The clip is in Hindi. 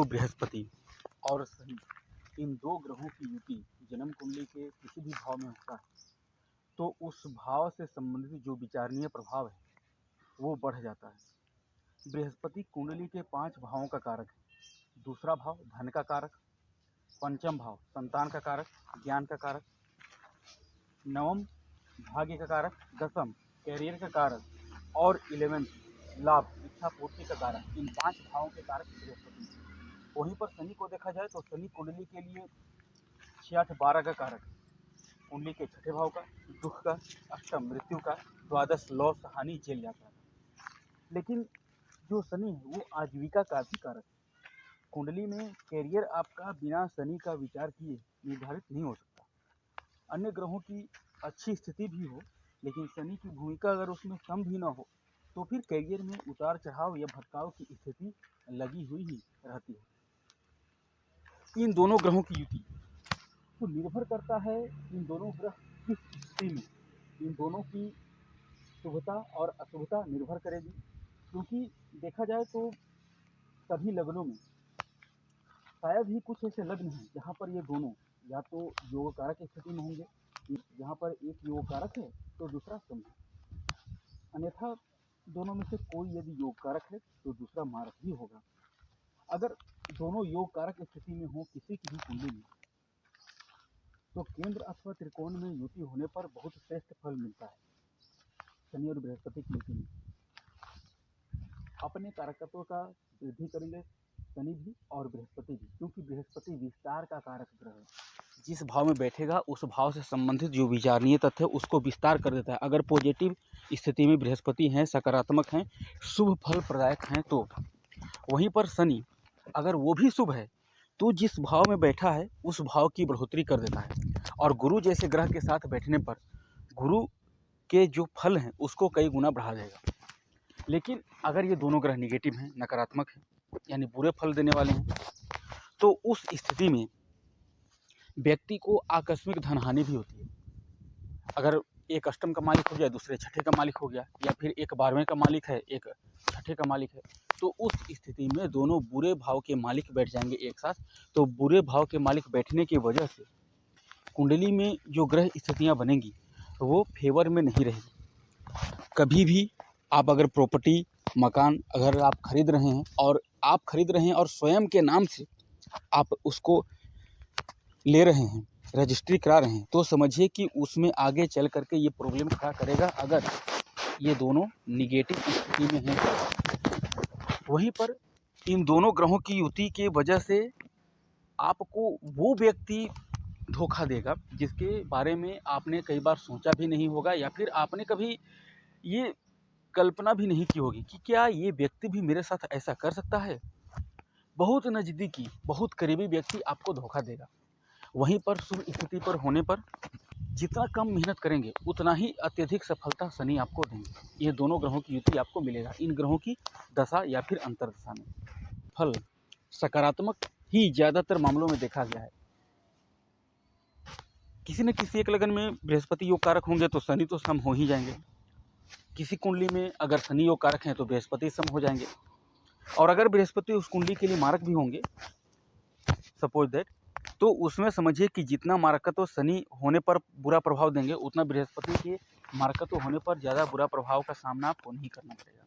बृहस्पति और शनि, इन दो ग्रहों की युति जन्म कुंडली के किसी भी भाव में होता है तो उस भाव से संबंधित जो विचारणीय प्रभाव है वो बढ़ जाता है। बृहस्पति कुंडली के 5 भावों का कारक है। दूसरा भाव धन का कारक, पंचम भाव संतान का कारक, ज्ञान का कारक, नवम भाग्य का कारक, दसम कैरियर का कारक और 11 लाभ इच्छा पूर्ति का कारक। इन 5 भावों के कारक बृहस्पति है। वहीं पर शनि को देखा जाए तो शनि कुंडली के लिए 6, 8, 12 का कारक है। कुंडली के 6ठे भाव का, दुख का, अष्टम मृत्यु का, द्वादश लॉस हानि झेल जाता है। लेकिन जो शनि है वो आजीविका का भी कारक है। कुंडली में कैरियर आपका बिना शनि का विचार किए निर्धारित नहीं हो सकता। अन्य ग्रहों की अच्छी स्थिति भी हो लेकिन शनि की भूमिका अगर उसमें कम भी ना हो तो फिर कैरियर में उतार चढ़ाव या भटकाव की स्थिति लगी हुई ही रहती है। इन दोनों ग्रहों की युति तो निर्भर करता है इन दोनों ग्रह किस स्थिति में, इन दोनों की शुभता और अशुभता निर्भर करेगी। क्योंकि देखा जाए तो सभी लग्नों में शायद ही कुछ ऐसे लग्न हैं जहाँ पर ये दोनों या तो योग कारक स्थिति में होंगे, जहाँ पर एक योग कारक है तो दूसरा शनि है। अन्यथा दोनों में से कोई यदि योग कारक है तो दूसरा मारक ही होगा। अगर दोनों योग कारक स्थिति में हो किसी की भी कुंडली में तो केंद्र अथवा त्रिकोण में युति होने पर बहुत श्रेष्ठ फल मिलता है। शनि और बृहस्पति की युति में अपने कारकत्व का वृद्धि करेंगे शनि भी और बृहस्पति भी, क्योंकि बृहस्पति विस्तार का कारक ग्रह है। जिस भाव में बैठेगा उस भाव से संबंधित जो विचारणीय तथ्य है उसको विस्तार कर देता है। अगर पॉजिटिव स्थिति में बृहस्पति हैं, सकारात्मक हैं, शुभ फल प्रदायक हैं तो वहीं पर शनि अगर वो भी शुभ है तो जिस भाव में बैठा है उस भाव की बढ़ोतरी कर देता है। और गुरु जैसे ग्रह के साथ बैठने पर गुरु के जो फल हैं उसको कई गुना बढ़ा देगा। लेकिन अगर ये दोनों ग्रह निगेटिव हैं, नकारात्मक हैं, यानी बुरे फल देने वाले हैं, तो उस स्थिति में व्यक्ति को आकस्मिक धन हानि भी होती है। अगर एक अष्टम का मालिक हो जाए, दूसरे छठे का मालिक हो गया, या फिर एक 12वें का मालिक है, एक छठे का मालिक है, तो उस स्थिति में दोनों बुरे भाव के मालिक बैठ जाएंगे एक साथ। तो बुरे भाव के मालिक बैठने की वजह से कुंडली में जो ग्रह स्थितियाँ बनेंगी वो फेवर में नहीं रहेगी। कभी भी आप अगर प्रॉपर्टी, मकान अगर आप खरीद रहे हैं और स्वयं के नाम से आप उसको ले रहे हैं, रजिस्ट्री करा रहे हैं, तो समझिए कि उसमें आगे चल करके ये प्रॉब्लम खड़ा करेगा अगर ये दोनों निगेटिव स्थिति में हैं। वहीं पर इन दोनों ग्रहों की युति के वजह से आपको वो व्यक्ति धोखा देगा जिसके बारे में आपने कई बार सोचा भी नहीं होगा, या फिर आपने कभी ये कल्पना भी नहीं की होगी कि क्या ये व्यक्ति भी मेरे साथ ऐसा कर सकता है। बहुत नज़दीकी, बहुत करीबी व्यक्ति आपको धोखा देगा। वहीं पर शुभ स्थिति पर होने पर जितना कम मेहनत करेंगे उतना ही अत्यधिक सफलता शनि आपको देंगे। ये दोनों ग्रहों की युति आपको मिलेगा इन ग्रहों की दशा या फिर अंतर्दशा में। फल सकारात्मक ही ज़्यादातर मामलों में देखा गया है। किसी न किसी एक लगन में बृहस्पति योग कारक होंगे तो शनि तो सम हो ही जाएंगे। किसी कुंडली में अगर शनि योग कारक हैं तो बृहस्पति सम हो जाएंगे। और अगर बृहस्पति उस कुंडली के लिए मारक भी होंगे, सपोज दैट, तो उसमें समझिए कि जितना मारकत्व शनि होने पर बुरा प्रभाव देंगे उतना बृहस्पति के मारकत्व होने पर ज़्यादा बुरा प्रभाव का सामना आपको नहीं करना पड़ेगा।